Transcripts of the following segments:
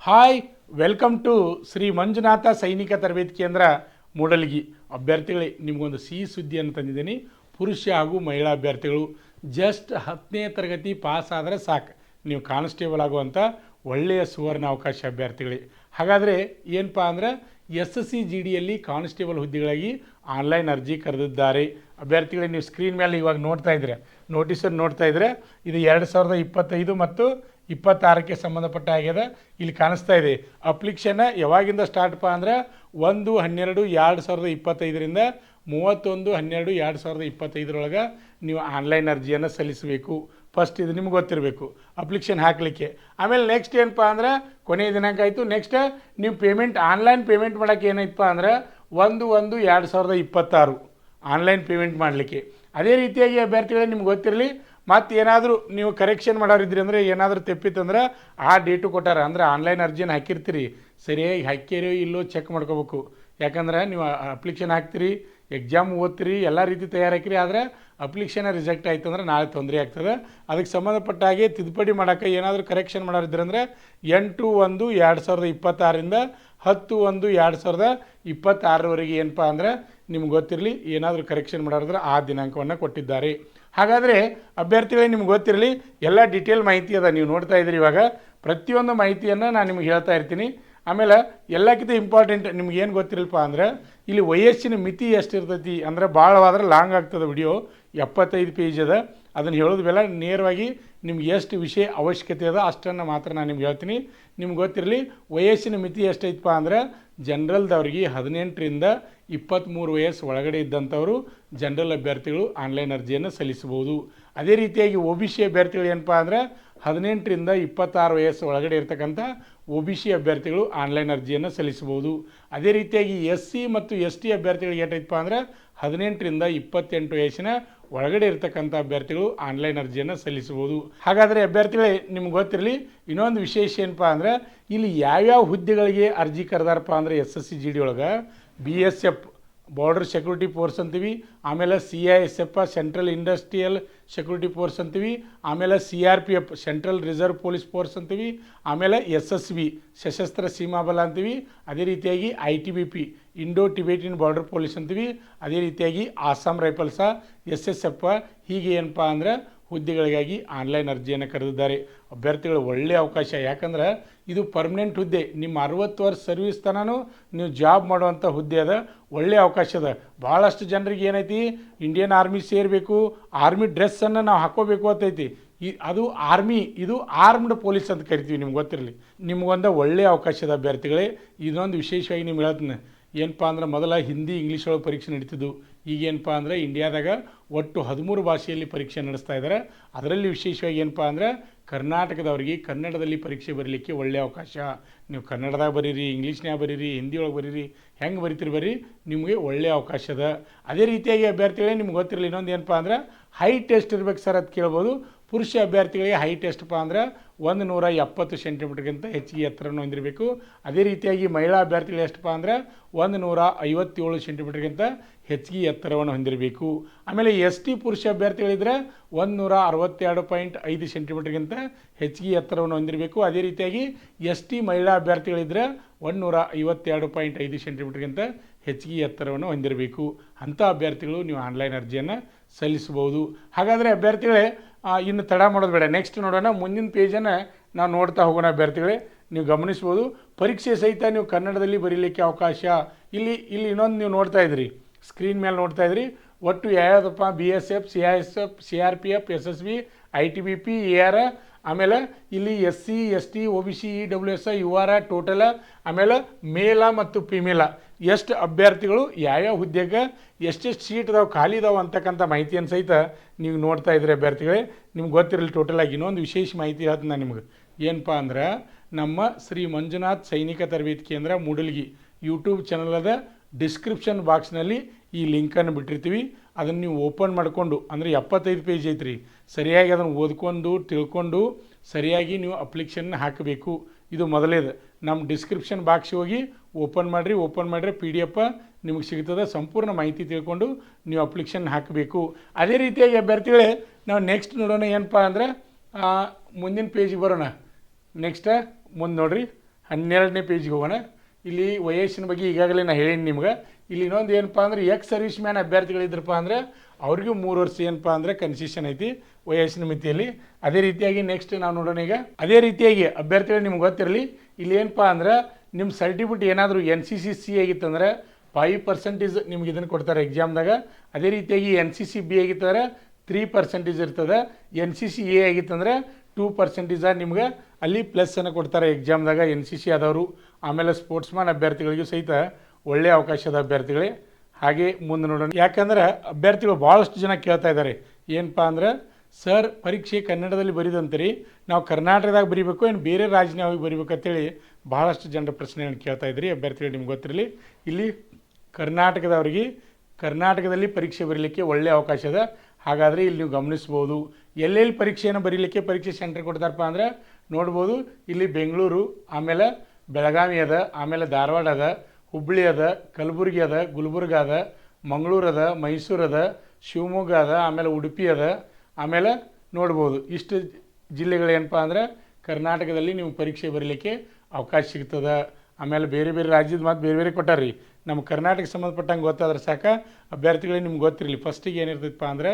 Hi welcome to Shri Manjunatha ಸೈನಿಕ ತರಬೇತಿ ಕೇಂದ್ರ ಮೂಡಲಗಿ. ಅಭ್ಯರ್ಥಿಗಳೇ, ನಿಮಗೊಂದು ಸಿಹಿ ಸುದ್ದಿಯನ್ನು ತಂದಿದ್ದೀನಿ. ಪುರುಷ ಹಾಗೂ ಮಹಿಳಾ ಅಭ್ಯರ್ಥಿಗಳು ಜಸ್ಟ್ 10ನೇ ತರಗತಿ ಪಾಸ್ ಆದರೆ ಸಾಕು, ನೀವು ಕಾನ್ಸ್ಟೇಬಲ್ ಆಗುವಂಥ ಒಳ್ಳೆಯ ಸುವರ್ಣ ಅವಕಾಶ ಅಭ್ಯರ್ಥಿಗಳೇ. ಹಾಗಾದರೆ ಏನಪ್ಪ ಅಂದ್ರೆ SSC GDಯಲ್ಲಿ ಕಾನ್ಸ್ಟೇಬಲ್ ಹುದ್ದೆಗಳಾಗಿ ಆನ್ಲೈನ್ ಅರ್ಜಿ ಕರೆದಿದ್ದಾರೆ. ಅಭ್ಯರ್ಥಿಗಳೇ, ನೀವು ಸ್ಕ್ರೀನ್ ಮೇಲೆ ಇವಾಗ ನೋಡ್ತಾ ಇದ್ದೀರಾ, ನೋಟಿಸನ್ನು ನೋಡ್ತಾ ಇದ್ದರೆ ಇದು 2025 ಮತ್ತು 26ಕ್ಕೆ ಸಂಬಂಧಪಟ್ಟ ಆಗ್ಯದ. ಇಲ್ಲಿ ಕಾಣಿಸ್ತಾ ಇದೆ ಅಪ್ಲಿಕೇಶನ್ ಯಾವಾಗಿಂದ ಸ್ಟಾರ್ಟ್ಪ ಅಂದ್ರೆ 1/12/2025ರಿಂದ 31/12/2025 ನೀವು ಆನ್ಲೈನ್ ಅರ್ಜಿಯನ್ನು ಸಲ್ಲಿಸಬೇಕು. ಫಸ್ಟ್ ಇದು ನಿಮ್ಗೆ ಗೊತ್ತಿರಬೇಕು ಅಪ್ಲಿಕೇಶನ್ ಹಾಕಲಿಕ್ಕೆ. ಆಮೇಲೆ ನೆಕ್ಸ್ಟ್ ಏನಪ್ಪ ಅಂದ್ರೆ ಕೊನೆಯ ದಿನಾಂಕ ಆಯಿತು. ನೆಕ್ಸ್ಟ್ ನೀವು ಪೇಮೆಂಟ್ ಆನ್ಲೈನ್ ಪೇಮೆಂಟ್ ಮಾಡೋಕ್ಕೆ ಏನೈತಪ್ಪ ಅಂದ್ರೆ 1/1/2026 ಆನ್ಲೈನ್ ಪೇಮೆಂಟ್ ಮಾಡಲಿಕ್ಕೆ. ಅದೇ ರೀತಿಯಾಗಿ ಅಭ್ಯರ್ಥಿಗಳೇ ನಿಮ್ಗೆ ಗೊತ್ತಿರಲಿ, ಮತ್ತು ಏನಾದರೂ ನೀವು ಕರೆಕ್ಷನ್ ಮಾಡೋರಿದ್ರಿ ಅಂದರೆ ಏನಾದರೂ ತೆಪ್ಪಿತ್ತಂದ್ರೆ ಆ ಡೇಟು ಕೊಟ್ಟಾರ ಅಂದ್ರೆ ಆನ್ಲೈನ್ ಅರ್ಜಿನ ಹಾಕಿರ್ತೀರಿ, ಸರಿಯಾಗಿ ಹಾಕಿರೋ ಇಲ್ಲೋ ಚೆಕ್ ಮಾಡ್ಕೋಬೇಕು. ಯಾಕಂದ್ರೆ ನೀವು ಅಪ್ಲಿಕೇಶನ್ ಹಾಕ್ತೀರಿ, ಎಕ್ಸಾಮ್ ಓದ್ತೀರಿ, ಎಲ್ಲ ರೀತಿ ತಯಾರಾಕಿರಿ, ಆದರೆ ಅಪ್ಲಿಕೇಶನ್ ರಿಜೆಕ್ಟ್ ಆಯ್ತು ಅಂದ್ರೆ ನಾಳೆ ತೊಂದರೆ ಆಗ್ತದೆ. ಅದಕ್ಕೆ ಸಂಬಂಧಪಟ್ಟ ಹಾಗೆ ತಿದ್ದುಪಡಿ ಮಾಡೋಕ್ಕೆ ಏನಾದರೂ ಕರೆಕ್ಷನ್ ಮಾಡೋರಿದ್ರಂದರೆ 8/1/2026ರಿಂದ 10/1/2026 ಏನಪ್ಪ ಅಂದ್ರೆ ನಿಮ್ಗೆ ಗೊತ್ತಿರಲಿ, ಏನಾದರೂ ಕರೆಕ್ಷನ್ ಮಾಡೋರಿದ್ರೆ ಆ ದಿನಾಂಕವನ್ನು ಕೊಟ್ಟಿದ್ದಾರೆ. ಹಾಗಾದರೆ ಅಭ್ಯರ್ಥಿಗಳೇ, ನಿಮ್ಗೆ ಗೊತ್ತಿರಲಿ ಎಲ್ಲ ಡೀಟೇಲ್ ಮಾಹಿತಿ ಅದ, ನೀವು ನೋಡ್ತಾ ಇದ್ದೀರಿ. ಇವಾಗ ಪ್ರತಿಯೊಂದು ಮಾಹಿತಿಯನ್ನು ನಾನು ನಿಮ್ಗೆ ಹೇಳ್ತಾ ಇರ್ತೀನಿ. ಆಮೇಲೆ ಎಲ್ಲಕ್ಕಿಂತ ಇಂಪಾರ್ಟೆಂಟ್ ನಿಮ್ಗೆ ಏನು ಗೊತ್ತಿರಲ್ಪ ಅಂದ್ರೆ ಇಲ್ಲಿ ವಯಸ್ಸಿನ ಮಿತಿ ಎಷ್ಟಿರ್ತೈತಿ ಅಂದರೆ ಭಾಳವಾದ್ರೆ ಲಾಂಗ್ ಆಗ್ತದೆ ವಿಡಿಯೋ, 75 ಪೇಜ್ ಅದ. ಅದನ್ನು ಹೇಳೋದು ಬೇಡ, ನೇರವಾಗಿ ನಿಮ್ಗೆ ಎಷ್ಟು ವಿಷಯ ಅವಶ್ಯಕತೆ ಅದ ಅಷ್ಟನ್ನು ಮಾತ್ರ ನಾನು ನಿಮ್ಗೆ ಹೇಳ್ತೀನಿ. ನಿಮ್ಗೆ ಗೊತ್ತಿರಲಿ ವಯಸ್ಸಿನ ಮಿತಿ ಎಷ್ಟೈತಪ್ಪ ಅಂದ್ರೆ ಜನರಲ್ದವ್ರಿಗೆ 18ರಿಂದ 23 ವಯಸ್ಸು ಒಳಗಡೆ ಇದ್ದಂಥವರು ಜನರಲ್ ಅಭ್ಯರ್ಥಿಗಳು ಆನ್ಲೈನ್ ಅರ್ಜಿಯನ್ನು ಸಲ್ಲಿಸಬಹುದು. ಅದೇ ರೀತಿಯಾಗಿ OBC ಅಭ್ಯರ್ಥಿಗಳು ಏನಪ್ಪ ಅಂದ್ರೆ 18ರಿಂದ 26 ವಯಸ್ಸು ಒಳಗಡೆ ಇರ್ತಕ್ಕಂಥ OBC ಅಭ್ಯರ್ಥಿಗಳು ಆನ್ಲೈನ್ ಅರ್ಜಿಯನ್ನು ಸಲ್ಲಿಸಬಹುದು. ಅದೇ ರೀತಿಯಾಗಿ SC ಮತ್ತು ST ಅಭ್ಯರ್ಥಿಗಳಿಗೆ ಏಟೈತಪ್ಪ ಅಂದ್ರೆ 18ರಿಂದ 28 ವಯಸ್ಸಿನ ಒಳಗಡೆ ಇರ್ತಕ್ಕಂಥ ಅಭ್ಯರ್ಥಿಗಳು ಆನ್ಲೈನ್ ಅರ್ಜಿಯನ್ನು ಸಲ್ಲಿಸಬಹುದು. ಹಾಗಾದರೆ ಅಭ್ಯರ್ಥಿಗಳೇ, ನಿಮ್ಗೆ ಗೊತ್ತಿರಲಿ ಇನ್ನೊಂದು ವಿಶೇಷ ಏನಪ್ಪ ಅಂದ್ರೆ ಇಲ್ಲಿ ಯಾವ್ಯಾವ ಹುದ್ದೆಗಳಿಗೆ ಅರ್ಜಿ ಕರೆದಾರಪ್ಪ ಅಂದರೆ SSC GD ಒಳಗೆ BSF ಬಾರ್ಡರ್ ಸೆಕ್ಯೂರಿಟಿ ಫೋರ್ಸ್ ಅಂತೀವಿ, ಆಮೇಲೆ CISF central industrial security force ಅಂತೀವಿ, ಆಮೇಲೆ CRPF central reserve police force ಅಂತೀವಿ, ಆಮೇಲೆ SSB ಸಶಸ್ತ್ರ ಸೀಮಾ ಬಲ ಅಂತೀವಿ, ಅದೇ ರೀತಿಯಾಗಿ ITBP Indo Tibetan border police ಅಂತೀವಿ, ಅದೇ ರೀತಿಯಾಗಿ ಆಸಾಮ್ ರೈಫಲ್ಸ SSF. ಹೀಗೆ ಏನಪ್ಪ ಅಂದ್ರೆ ಹುದ್ದೆಗಳಿಗಾಗಿ ಆನ್ಲೈನ್ ಅರ್ಜಿಯನ್ನು ಕರೆದಿದ್ದಾರೆ. ಅಭ್ಯರ್ಥಿಗಳು ಒಳ್ಳೆಯ ಅವಕಾಶ, ಯಾಕಂದ್ರೆ ಇದು ಪರ್ಮನೆಂಟ್ ಹುದ್ದೆ, ನಿಮ್ಮ 60 ವರ್ಷ ಸರ್ವಿಸ್ ತನೂ ನೀವು ಜಾಬ್ ಮಾಡುವಂಥ ಹುದ್ದೆ ಅದ, ಒಳ್ಳೆಯ ಅವಕಾಶ ಅದ. ಭಾಳಷ್ಟು ಜನರಿಗೆ ಏನೈತಿ ಇಂಡಿಯನ್ ಆರ್ಮಿ ಸೇರಬೇಕು, ಆರ್ಮಿ ಡ್ರೆಸ್ಸನ್ನು ನಾವು ಹಾಕೋಬೇಕು ಅಂತೈತಿ. ಅದು ಆರ್ಮಿ, ಇದು ಆರ್ಮ್ಡ್ ಪೊಲೀಸ್ ಅಂತ ಕರಿತೀವಿ. ನಿಮ್ಗೆ ಗೊತ್ತಿರಲಿ, ನಿಮ್ಗೊಂದು ಒಳ್ಳೆಯ ಅವಕಾಶದ ಅಭ್ಯರ್ಥಿಗಳೇ. ಇದೊಂದು ವಿಶೇಷವಾಗಿ ನಿಮ್ಗೆ ಹೇಳ್ತೀನಿ ಏನಪ್ಪ ಅಂದ್ರೆ ಮೊದಲ ಹಿಂದಿ ಇಂಗ್ಲೀಷ್ ಒಳಗೆ ಪರೀಕ್ಷೆ ನಡೀತಿದ್ದು, ಈಗೇನಪ್ಪ ಅಂದರೆ ಇಂಡಿಯಾದಾಗ ಒಟ್ಟು 13 ಭಾಷೆಯಲ್ಲಿ ಪರೀಕ್ಷೆ ನಡೆಸ್ತಾ ಇದ್ದಾರೆ. ಅದರಲ್ಲಿ ವಿಶೇಷವಾಗಿ ಏನಪ್ಪ ಅಂದ್ರೆ ಕರ್ನಾಟಕದವ್ರಿಗೆ ಕನ್ನಡದಲ್ಲಿ ಪರೀಕ್ಷೆ ಬರೀಲಿಕ್ಕೆ ಒಳ್ಳೆಯ ಅವಕಾಶ. ನೀವು ಕನ್ನಡದಾಗ ಬರೀರಿ, ಇಂಗ್ಲೀಷ್ನಾಗ ಬರೀರಿ, ಹಿಂದಿ ಒಳಗೆ ಬರೀರಿ, ಹೆಂಗೆ ಬರೀತೀರಿ ಬರ್ರಿ, ನಿಮಗೆ ಒಳ್ಳೆಯ ಅವಕಾಶ ಅದ. ಅದೇ ರೀತಿಯಾಗಿ ಅಭ್ಯರ್ಥಿಗಳೇ ನಿಮ್ಗೆ ಗೊತ್ತಿರಲಿ ಇನ್ನೊಂದು ಏನಪ್ಪ ಅಂದ್ರೆ ಹೈಟ್ ಎಷ್ಟು ಇರ್ಬೇಕು ಸರ್ ಅಂತ ಕೇಳ್ಬೋದು. ಪುರುಷ ಅಭ್ಯರ್ಥಿಗಳಿಗೆ ಹೈಟ್ ಎಷ್ಟಪ್ಪ ಅಂದ್ರೆ 170 ಸೆಂಟಿಮೀಟರ್ಗಿಂತ ಹೆಚ್ಚಿಗೆ ಎತ್ತರವನ್ನು ಹೊಂದಿರಬೇಕು. ಅದೇ ರೀತಿಯಾಗಿ ಮಹಿಳಾ ಅಭ್ಯರ್ಥಿಗಳು ಎಷ್ಟಪ್ಪ ಅಂದ್ರೆ 157 ಸೆಂಟಿಮೀಟರ್ಗಿಂತ ಹೆಚ್ಚಿಗೆ ಎತ್ತರವನ್ನು ಹೊಂದಿರಬೇಕು. ಆಮೇಲೆ ST ಪುರುಷ ಅಭ್ಯರ್ಥಿಗಳಿದ್ರೆ 162.5 ಸೆಂಟಿಮೀಟರ್ಗಿಂತ ಹೆಚ್ಚಿಗೆ ಎತ್ತರವನ್ನು ಹೊಂದಿರಬೇಕು. ಅದೇ ರೀತಿಯಾಗಿ ST ಮಹಿಳಾ ಅಭ್ಯರ್ಥಿಗಳಿದ್ರೆ 152.5 ಸೆಂಟಿಮೀಟರ್ಗಿಂತ ಹೆಚ್ಚಿಗೆ ಎತ್ತರವನ್ನು ಹೊಂದಿರಬೇಕು. ಅಂಥ ಅಭ್ಯರ್ಥಿಗಳು ನೀವು ಆನ್ಲೈನ್ ಅರ್ಜಿಯನ್ನು ಸಲ್ಲಿಸಬಹುದು. ಹಾಗಾದರೆ ಅಭ್ಯರ್ಥಿಗಳೇ, ಇನ್ನು ತಡ ಮಾಡೋದು ಬೇಡ, ನೆಕ್ಸ್ಟ್ ನೋಡೋಣ. ಮುಂದಿನ ಪೇಜನ್ನು ನಾವು ನೋಡ್ತಾ ಹೋಗೋಣ. ಅಭ್ಯರ್ಥಿಗಳೇ, ನೀವು ಗಮನಿಸ್ಬೋದು ಪರೀಕ್ಷೆ ಸಹಿತ ನೀವು ಕನ್ನಡದಲ್ಲಿ ಬರೀಲಿಕ್ಕೆ ಅವಕಾಶ. ಇಲ್ಲಿ ಇನ್ನೊಂದು ನೀವು ನೋಡ್ತಾ ಇದ್ರಿ, ಸ್ಕ್ರೀನ್ ಮೇಲೆ ನೋಡ್ತಾ ಇದ್ರಿ, ಒಟ್ಟು ಯಾವ್ಯಾವುದಪ್ಪ BSF CISF CRPF SSB ITBP AR, ಆಮೇಲೆ ಇಲ್ಲಿ SC ST OBC EWS UR total, ಆಮೇಲೆ ಮೇಲ ಮತ್ತು ಫಿಮೇಲ ಎಷ್ಟು ಅಭ್ಯರ್ಥಿಗಳು ಯಾವ್ಯಾವ ಹುದ್ದೆಗೆ ಎಷ್ಟೆಷ್ಟು ಸೀಟ್ ಇದಾವೆ, ಖಾಲಿ ಇದಾವೆ ಅಂತಕ್ಕಂಥ ಮಾಹಿತಿಯನ್ನು ಸಹಿತ ನೀವು ನೋಡ್ತಾ ಇದ್ರಿ. ಅಭ್ಯರ್ಥಿಗಳೇ, ನಿಮ್ಗೆ ಗೊತ್ತಿರಲಿ ಟೋಟಲಾಗಿ ಇನ್ನೊಂದು ವಿಶೇಷ ಮಾಹಿತಿ ಹೇಳ್ತೀನಿ ನಾನು ನಿಮ್ಗೆ. ಏನಪ್ಪ ಅಂದ್ರೆ ನಮ್ಮ ಶ್ರೀ ಮಂಜುನಾಥ್ ಸೈನಿಕ ತರಬೇತಿ ಕೇಂದ್ರ ಮೂಡಲಗಿ ಯೂಟ್ಯೂಬ್ ಚಾನಲ್ ಅದ, ಡಿಸ್ಕ್ರಿಪ್ಷನ್ ಬಾಕ್ಸ್ನಲ್ಲಿ ಈ ಲಿಂಕನ್ನು ಬಿಟ್ಟಿರ್ತೀವಿ. ಅದನ್ನು ನೀವು ಓಪನ್ ಮಾಡಿಕೊಂಡು ಅಂದರೆ 75 ಪೇಜ್ ಐತ್ರಿ, ಸರಿಯಾಗಿ ಅದನ್ನು ಓದ್ಕೊಂಡು ತಿಳ್ಕೊಂಡು ಸರಿಯಾಗಿ ನೀವು ಅಪ್ಲಿಕೇಶನ್ ಹಾಕಬೇಕು. ಇದು ಮೊದಲೇದು. ನಮ್ಮ ಡಿಸ್ಕ್ರಿಪ್ಷನ್ ಬಾಕ್ಸ್ ಹೋಗಿ ಓಪನ್ ಮಾಡಿರಿ PDF ನಿಮಗೆ ಸಿಗ್ತದೆ. ಸಂಪೂರ್ಣ ಮಾಹಿತಿ ತಿಳ್ಕೊಂಡು ನೀವು ಅಪ್ಲಿಕೇಶನ್ ಹಾಕಬೇಕು. ಅದೇ ರೀತಿಯಾಗಿ ಅಭ್ಯರ್ಥಿಗಳೇ, ನಾವು ನೆಕ್ಸ್ಟ್ ನೋಡೋಣ ಏನಪ್ಪ ಅಂದ್ರೆ ಮುಂದಿನ ಪೇಜಿಗೆ ಬರೋಣ. ನೆಕ್ಸ್ಟ್ ಮುಂದೆ ನೋಡಿರಿ. 12ನೇ ಪೇಜ್ಗೆ ಹೋಗೋಣ. ಇಲ್ಲಿ ವಯಸ್ಸಿನ ಬಗ್ಗೆ ಈಗಾಗಲೇ ನಾನು ಹೇಳೀನಿ ನಿಮ್ಗೆ. ಇಲ್ಲಿ ಇನ್ನೊಂದು ಏನಪ್ಪ ಅಂದ್ರೆ ಎಕ್ಸ್ ಸರ್ವಿಸ್ ಮ್ಯಾನ್ ಅಭ್ಯರ್ಥಿಗಳಿದ್ರಪ್ಪ ಅಂದ್ರೆ ಅವ್ರಿಗೂ 3 ವರ್ಷ ಏನಪ್ಪ ಅಂದ್ರೆ ಕನ್ಸೆಷನ್ ಐತಿ ವಯಸ್ಸಿನ ಮಿತಿಯಲ್ಲಿ. ಅದೇ ರೀತಿಯಾಗಿ ನೆಕ್ಸ್ಟ್ ನಾವು ನೋಡೋಣ ಈಗ. ಅದೇ ರೀತಿಯಾಗಿ ಅಭ್ಯರ್ಥಿಗಳು ನಿಮ್ಗೆ ಗೊತ್ತಿರಲಿ, ಇಲ್ಲಿ ಏನಪ್ಪ ಅಂದ್ರೆ ನಿಮ್ಮ ಸರ್ಟಿಫಿಕೇಟ್ ಏನಾದರೂ NCC ಆಗಿತ್ತಂದ್ರೆ 5% ನಿಮ್ಗೆ ಇದನ್ನು ಕೊಡ್ತಾರೆ ಎಕ್ಸಾಮ್ದಾಗ. ಅದೇ ರೀತಿಯಾಗಿ NCC B ಆಗಿತ್ತಂದ್ರೆ 3% ಇರ್ತದೆ. NCC A ಆಗಿತ್ತಂದ್ರೆ 2% ನಿಮ್ಗೆ ಅಲ್ಲಿ ಪ್ಲಸ್ಸನ್ನು ಕೊಡ್ತಾರೆ ಎಕ್ಸಾಮ್ದಾಗ NCC ಆದವರು. ಆಮೇಲೆ ಸ್ಪೋರ್ಟ್ಸ್ಮನ್ ಅಭ್ಯರ್ಥಿಗಳಿಗೂ ಸಹಿತ ಒಳ್ಳೆಯ ಅವಕಾಶದ ಅಭ್ಯರ್ಥಿಗಳೇ. ಹಾಗೆ ಮುಂದೆ ನೋಡೋಣ. ಯಾಕಂದ್ರೆ ಅಭ್ಯರ್ಥಿಗಳು ಭಾಳಷ್ಟು ಜನ ಕೇಳ್ತಾ ಇದ್ದಾರೆ ಏನಪ್ಪ ಅಂದ್ರೆ, ಸರ್ ಪರೀಕ್ಷೆ ಕನ್ನಡದಲ್ಲಿ ಬರೀದಂತೀರಿ, ನಾವು ಕರ್ನಾಟಕದಾಗ ಬರೀಬೇಕು ಏನು ಬೇರೆ ರಾಜ್ಯದಾಗ ಬರೀಬೇಕಂತೇಳಿ ಭಾಳಷ್ಟು ಜನರ ಪ್ರಶ್ನೆಯನ್ನು ಕೇಳ್ತಾ ಇದ್ರಿ ಅಭ್ಯರ್ಥಿಗಳು. ನಿಮ್ಗೆ ಗೊತ್ತಿರಲಿ, ಇಲ್ಲಿ ಕರ್ನಾಟಕದವರಿಗೆ ಕರ್ನಾಟಕದಲ್ಲಿ ಪರೀಕ್ಷೆ ಬರೀಲಿಕ್ಕೆ ಒಳ್ಳೆಯ ಅವಕಾಶ ಇದೆ. ಹಾಗಾದರೆ ಇಲ್ಲಿ ನೀವು ಗಮನಿಸ್ಬೋದು ಎಲ್ಲೆಲ್ಲಿ ಪರೀಕ್ಷೆಯನ್ನು ಬರೀಲಿಕ್ಕೆ ಪರೀಕ್ಷೆ ಸೆಂಟರ್ ಕೊಡ್ತಾರಪ್ಪ ಅಂದ್ರೆ ನೋಡ್ಬೋದು. ಇಲ್ಲಿ ಬೆಂಗಳೂರು, ಆಮೇಲೆ ಬೆಳಗಾವಿ ಅದ, ಆಮೇಲೆ ಧಾರವಾಡ ಅದ, ಹುಬ್ಬಳ್ಳಿ ಅದ, ಕಲಬುರಗಿ ಅದ, ಗುಲ್ಬರ್ಗ ಅದ, ಮಂಗಳೂರು ಅದ, ಮೈಸೂರು ಅದ, ಶಿವಮೊಗ್ಗ ಅದ, ಆಮೇಲೆ ಉಡುಪಿ ಅದ. ಆಮೇಲೆ ನೋಡ್ಬೋದು ಇಷ್ಟು ಜಿಲ್ಲೆಗಳೇನಪ್ಪ ಅಂದ್ರೆ ಕರ್ನಾಟಕದಲ್ಲಿ ನೀವು ಪರೀಕ್ಷೆ ಬರೀಲಿಕ್ಕೆ ಅವಕಾಶ ಸಿಗ್ತದೆ. ಆಮೇಲೆ ಬೇರೆ ಬೇರೆ ರಾಜ್ಯದ ಮತ್ತು ಬೇರೆ ಬೇರೆ ಕೊಟ್ಟಾರ್ರಿ. ನಮ್ಮ ಕರ್ನಾಟಕಕ್ಕೆ ಸಂಬಂಧಪಟ್ಟಂಗೆ ಗೊತ್ತಾದ್ರೆ ಸಾಕ ಅಭ್ಯರ್ಥಿಗಳಿಗೆ ನಿಮ್ಗೆ ಗೊತ್ತಿರಲಿ. ಫಸ್ಟಿಗೆ ಏನಿರ್ತೈತಪ್ಪ ಅಂದ್ರೆ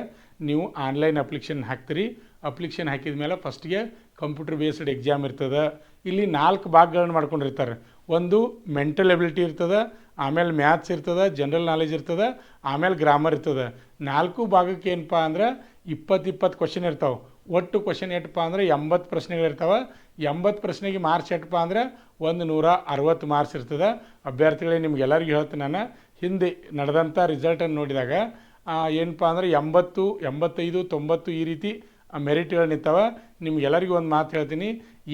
ನೀವು ಆನ್ಲೈನ್ ಅಪ್ಲಿಕೇಶನ್ ಹಾಕ್ತೀರಿ. ಅಪ್ಲಿಕೇಶನ್ ಹಾಕಿದ ಮೇಲೆ ಫಸ್ಟಿಗೆ ಕಂಪ್ಯೂಟರ್ ಬೇಸ್ಡ್ ಎಕ್ಸಾಮ್ ಇರ್ತದೆ. ಇಲ್ಲಿ 4 ಭಾಗಗಳನ್ನು ಮಾಡ್ಕೊಂಡಿರ್ತಾರೆ. ಒಂದು ಮೆಂಟಲ್ ಎಬಿಲಿಟಿ ಇರ್ತದೆ, ಆಮೇಲೆ ಮ್ಯಾಥ್ಸ್ ಇರ್ತದೆ, ಜನರಲ್ ನಾಲೆಜ್ ಇರ್ತದೆ, ಆಮೇಲೆ ಗ್ರಾಮರ್ ಇರ್ತದೆ. 4 ಭಾಗಕ್ಕೆ ಏನಪ್ಪ ಅಂದ್ರೆ 20 ಕ್ವಶನ್ ಇರ್ತಾವೆ. ಒಟ್ಟು ಕ್ವಶನ್ ಎಷ್ಟಪ್ಪ ಅಂದ್ರೆ 80 ಪ್ರಶ್ನೆಗಳಿರ್ತಾವೆ. 80 ಪ್ರಶ್ನೆಗೆ ಮಾರ್ಕ್ಸ್ ಎಷ್ಟಪ್ಪ ಅಂದ್ರೆ 160 ಮಾರ್ಕ್ಸ್ ಇರ್ತದೆ. ಅಭ್ಯರ್ಥಿಗಳೇ ನಿಮ್ಗೆಲ್ಲರಿಗೂ ಹೇಳ್ತೀನಿ, ನಾನು ಹಿಂದೆ ನಡೆದಂಥ ರಿಸಲ್ಟನ್ನು ನೋಡಿದಾಗ ಏನಪ್ಪ ಅಂದ್ರೆ 80, 85, 90 ಈ ರೀತಿ ಮೆರಿಟ್ಗಳು ನಿಂತಾವೆ. ನಿಮ್ಗೆಲ್ಲರಿಗೂ ಒಂದು ಮಾತು ಹೇಳ್ತೀನಿ,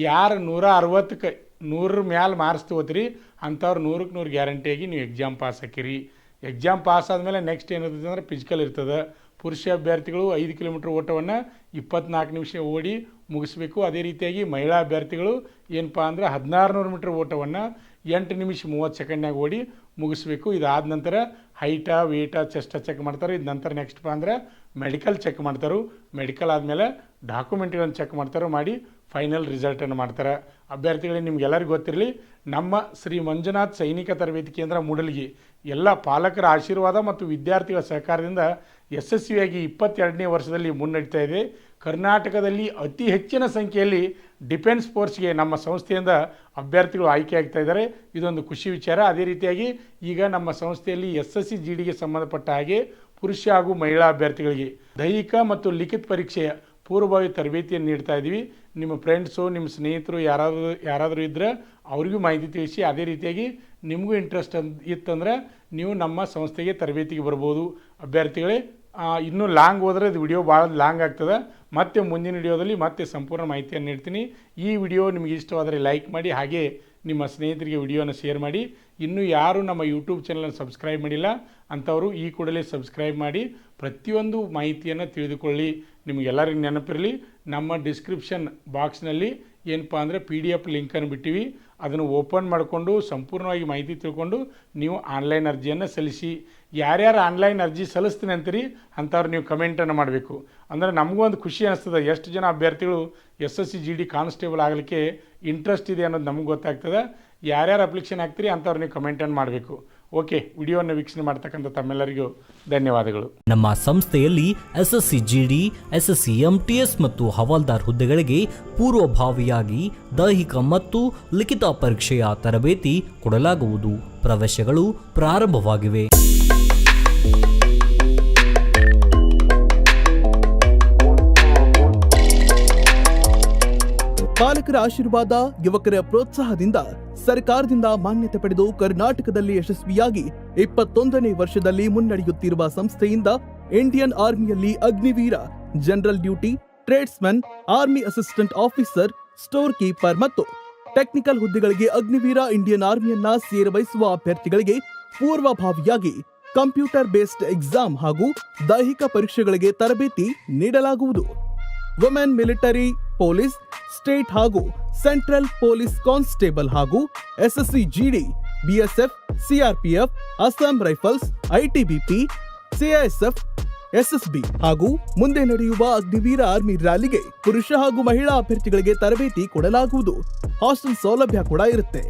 ಯಾರು 160ಕ್ಕೆ 100 ಮ್ಯಾಲೆ ಮಾರ್ಕ್ಸ್ ತೊಗೋತೀರಿ ಅಂಥವ್ರು 100ಕ್ಕೆ 100 ಗ್ಯಾರಂಟಿಯಾಗಿ ನೀವು ಎಕ್ಸಾಮ್ ಪಾಸ್ ಹಾಕಿರಿ. ಎಕ್ಸಾಮ್ ಪಾಸ್ ಆದಮೇಲೆ ನೆಕ್ಸ್ಟ್ ಏನಿರ್ತದೆ ಅಂದರೆ ಫಿಸಿಕಲ್ ಇರ್ತದೆ. ಪುರುಷ ಅಭ್ಯರ್ಥಿಗಳು 5 ಕಿಲೋಮೀಟ್ರ್ ಓಟವನ್ನು 24 ನಿಮಿಷ ಓಡಿ ಮುಗಿಸ್ಬೇಕು. ಅದೇ ರೀತಿಯಾಗಿ ಮಹಿಳಾ ಅಭ್ಯರ್ಥಿಗಳು ಏನಪ್ಪ ಅಂದರೆ 1600 ಮೀಟ್ರ್ ಓಟವನ್ನು 8 ನಿಮಿಷ 30 ಸೆಕೆಂಡ್ನಾಗ ಓಡಿ ಮುಗಿಸ್ಬೇಕು. ಇದಾದ ನಂತರ ಹೈಟಾ, ವೇಟಾ, ಚೆಸ್ಟ ಚೆಕ್ ಮಾಡ್ತಾರೆ. ಇದು ನಂತರ ನೆಕ್ಸ್ಟ್ಪ ಅಂದರೆ ಮೆಡಿಕಲ್ ಚೆಕ್ ಮಾಡ್ತಾರೆ. ಮೆಡಿಕಲ್ ಆದಮೇಲೆ ಡಾಕ್ಯುಮೆಂಟ್ಗಳನ್ನು ಚೆಕ್ ಮಾಡ್ತಾರೆ, ಮಾಡಿ ಫೈನಲ್ ರಿಸಲ್ಟನ್ನು ಮಾಡ್ತಾರೆ. ಅಭ್ಯರ್ಥಿಗಳಿಗೆ ನಿಮ್ಗೆಲ್ಲರಿಗೂ ಗೊತ್ತಿರಲಿ, ನಮ್ಮ ಶ್ರೀ ಮಂಜುನಾಥ್ ಸೈನಿಕ ತರಬೇತಿ ಕೇಂದ್ರ ಮೂಡಲಗಿ ಎಲ್ಲ ಪಾಲಕರ ಆಶೀರ್ವಾದ ಮತ್ತು ವಿದ್ಯಾರ್ಥಿಗಳ ಸಹಕಾರದಿಂದ ಯಶಸ್ವಿಯಾಗಿ 22ನೇ ವರ್ಷದಲ್ಲಿ ಮುನ್ನಡೀತಾ ಇದೆ. ಕರ್ನಾಟಕದಲ್ಲಿ ಅತಿ ಹೆಚ್ಚಿನ ಸಂಖ್ಯೆಯಲ್ಲಿ ಡಿಫೆನ್ಸ್ ಫೋರ್ಸ್ಗೆ ನಮ್ಮ ಸಂಸ್ಥೆಯಿಂದ ಅಭ್ಯರ್ಥಿಗಳು ಆಯ್ಕೆ ಆಗ್ತಾ ಇದ್ದಾರೆ. ಇದೊಂದು ಖುಷಿ ವಿಚಾರ. ಅದೇ ರೀತಿಯಾಗಿ ಈಗ ನಮ್ಮ ಸಂಸ್ಥೆಯಲ್ಲಿ SSC GDಗೆ ಸಂಬಂಧಪಟ್ಟ ಹಾಗೆ ಪುರುಷ ಹಾಗೂ ಮಹಿಳಾ ಅಭ್ಯರ್ಥಿಗಳಿಗೆ ದೈಹಿಕ ಮತ್ತು ಲಿಖಿತ ಪರೀಕ್ಷೆಯ ಪೂರ್ವಭಾವಿ ತರಬೇತಿಯನ್ನು ನೀಡ್ತಾ ಇದ್ದೀವಿ. ನಿಮ್ಮ ಫ್ರೆಂಡ್ಸು, ನಿಮ್ಮ ಸ್ನೇಹಿತರು ಯಾರಾದರೂ ಇದ್ದರೆ ಅವರಿಗೂ ಮಾಹಿತಿ ತಿಳಿಸಿ. ಅದೇ ರೀತಿಯಾಗಿ ನಿಮಗೂ ಇಂಟ್ರೆಸ್ಟ್ ಇತ್ತಂದರೆ ನೀವು ನಮ್ಮ ಸಂಸ್ಥೆಗೆ ತರಬೇತಿಗೆ ಬರ್ಬೋದು. ಅಭ್ಯರ್ಥಿಗಳೇ, ಇನ್ನೂ ಲಾಂಗ್ ಹೋದರೆ ಇದು ವಿಡಿಯೋ ಭಾಳ ಲಾಂಗ್ ಆಗ್ತದೆ. ಮತ್ತೆ ಮುಂದಿನ ವಿಡಿಯೋದಲ್ಲಿ ಮತ್ತೆ ಸಂಪೂರ್ಣ ಮಾಹಿತಿಯನ್ನು ನೀಡ್ತೀನಿ. ಈ ವಿಡಿಯೋ ನಿಮಗೆ ಇಷ್ಟವಾದರೆ ಲೈಕ್ ಮಾಡಿ, ಹಾಗೆ ನಿಮ್ಮ ಸ್ನೇಹಿತರಿಗೆ ವಿಡಿಯೋನ ಶೇರ್ ಮಾಡಿ. ಇನ್ನೂ ಯಾರು ನಮ್ಮ ಯೂಟ್ಯೂಬ್ ಚಾನಲನ್ನು ಸಬ್ಸ್ಕ್ರೈಬ್ ಮಾಡಿಲ್ಲ ಅಂಥವರು ಈ ಕೂಡಲೇ ಸಬ್ಸ್ಕ್ರೈಬ್ ಮಾಡಿ ಪ್ರತಿಯೊಂದು ಮಾಹಿತಿಯನ್ನು ತಿಳಿದುಕೊಳ್ಳಿ. ನಿಮಗೆಲ್ಲರಿಗೂ ನೆನಪಿರಲಿ, ನಮ್ಮ ಡಿಸ್ಕ್ರಿಪ್ಷನ್ ಬಾಕ್ಸ್ನಲ್ಲಿ ಏನಪ್ಪ ಅಂದರೆ PDF ಲಿಂಕನ್ನು ಬಿಟ್ಟಿವಿ. ಅದನ್ನು ಓಪನ್ ಮಾಡಿಕೊಂಡು ಸಂಪೂರ್ಣವಾಗಿ ಮಾಹಿತಿ ತಿಳ್ಕೊಂಡು ನೀವು ಆನ್ಲೈನ್ ಅರ್ಜಿಯನ್ನು ಸಲ್ಲಿಸಿ. ಯಾರ್ಯಾರು ಆನ್ಲೈನ್ ಅರ್ಜಿ ಸಲ್ಲಿಸ್ತೀನಿ ಅಂತೀರಿ ಅಂಥವ್ರು ನೀವು ಕಮೆಂಟನ್ನು ಮಾಡಬೇಕು. ಅಂದರೆ ನಮಗೂ ಒಂದು ಖುಷಿ ಅನಿಸ್ತದೆ, ಎಷ್ಟು ಜನ ಅಭ್ಯರ್ಥಿಗಳು SSC GD ಕಾನ್ಸ್ಟೇಬಲ್ ಆಗಲಿಕ್ಕೆ ಇಂಟ್ರೆಸ್ಟ್ ಇದೆ ಅನ್ನೋದು ನಮಗೆ ಗೊತ್ತಾಗ್ತದೆ. ಯಾರ್ಯಾರು ಅಪ್ಲಿಕೇಶನ್ ಹಾಕ್ತೀರಿ ಅಂಥವ್ರು ನೀವು ಕಮೆಂಟನ್ನು ಮಾಡಬೇಕು. ಓಕೆ, ವಿಡಿಯೋವನ್ನು ವೀಕ್ಷಣೆ ಮಾಡ್ತಕ್ಕಂಥ ತಮ್ಮೆಲ್ಲರಿಗೂ ಧನ್ಯವಾದಗಳು. ನಮ್ಮ ಸಂಸ್ಥೆಯಲ್ಲಿ SSC GD, SSC MTS ಮತ್ತು ಹವಾಲ್ದಾರ್ ಹುದ್ದೆಗಳಿಗೆ ಪೂರ್ವಭಾವಿಯಾಗಿ ದೈಹಿಕ ಮತ್ತು ಲಿಖಿತ ಪರೀಕ್ಷೆಯ ತರಬೇತಿ ಕೊಡಲಾಗುವುದು. ಪ್ರವೇಶಗಳು ಪ್ರಾರಂಭವಾಗಿವೆ. ಪಾಲಕರ ಆಶೀರ್ವಾದ, ಯುವಕರ ಪ್ರೋತ್ಸಾಹದಿಂದ ಸರ್ಕಾರದಿಂದ ಮಾನ್ಯತೆ ಪಡೆದು ಕರ್ನಾಟಕದಲ್ಲಿ ಯಶಸ್ವಿಯಾಗಿ 21ನೇ ವರ್ಷದಲ್ಲಿ ಮುನ್ನಡೆಯುತ್ತಿರುವ ಸಂಸ್ಥೆಯಿಂದ ಇಂಡಿಯನ್ ಆರ್ಮಿಯಲ್ಲಿ Agniveer, general duty, tradesman, army assistant officer, store keeper ಮತ್ತು ಟೆಕ್ನಿಕಲ್ ಹುದ್ದೆಗಳಿಗೆ ಅಗ್ನಿವೀರ ಇಂಡಿಯನ್ ಆರ್ಮಿಯನ್ನ ಸೇರಬಯಸುವ ಅಭ್ಯರ್ಥಿಗಳಿಗೆ ಪೂರ್ವಭಾವಿಯಾಗಿ ಕಂಪ್ಯೂಟರ್ ಬೇಸ್ಡ್ ಎಕ್ಸಾಮ್ ಹಾಗೂ ದೈಹಿಕ ಪರೀಕ್ಷೆಗಳಿಗೆ ತರಬೇತಿ ನೀಡಲಾಗುವುದು. ವುಮೆನ್ ಮಿಲಿಟರಿ, ಪೊಲೀಸ್, ಸ್ಟೇಟ್ ಹಾಗೂ ಸೆಂಟ್ರಲ್ ಪೊಲೀಸ್ ಕಾನ್ಸ್ಟೇಬಲ್ ಹಾಗೂ SSC GD, BSF, CRPF, Assam rifles, ITBP, CISF, SSB ಹಾಗೂ ಮುಂದೆ ನಡೆಯುವ ಅಗ್ನಿವೀರ ಆರ್ಮಿ ರ್ಯಾಲಿಗೆ ಪುರುಷ ಹಾಗೂ ಮಹಿಳಾ ಅಭ್ಯರ್ಥಿಗಳಿಗೆ ತರಬೇತಿ ಕೊಡಲಾಗುವುದು. ಹಾಸ್ಟೆಲ್ ಸೌಲಭ್ಯ ಕೂಡ ಇರುತ್ತೆ.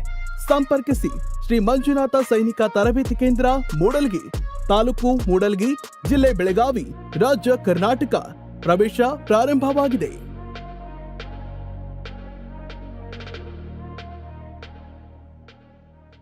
ಸಂಪರ್ಕಿಸಿ ಶ್ರೀ ಮಂಜುನಾಥ ಸೈನಿಕ ತರಬೇತಿ ಕೇಂದ್ರ, ಮೂಡಲ್ಗಿ, ತಾಲೂಕು ಮೂಡಲ್ಗಿ, ಜಿಲ್ಲೆ ಬೆಳಗಾವಿ, ರಾಜ್ಯ ಕರ್ನಾಟಕ. ಪ್ರವೇಶ ಪ್ರಾರಂಭವಾಗಿದೆ.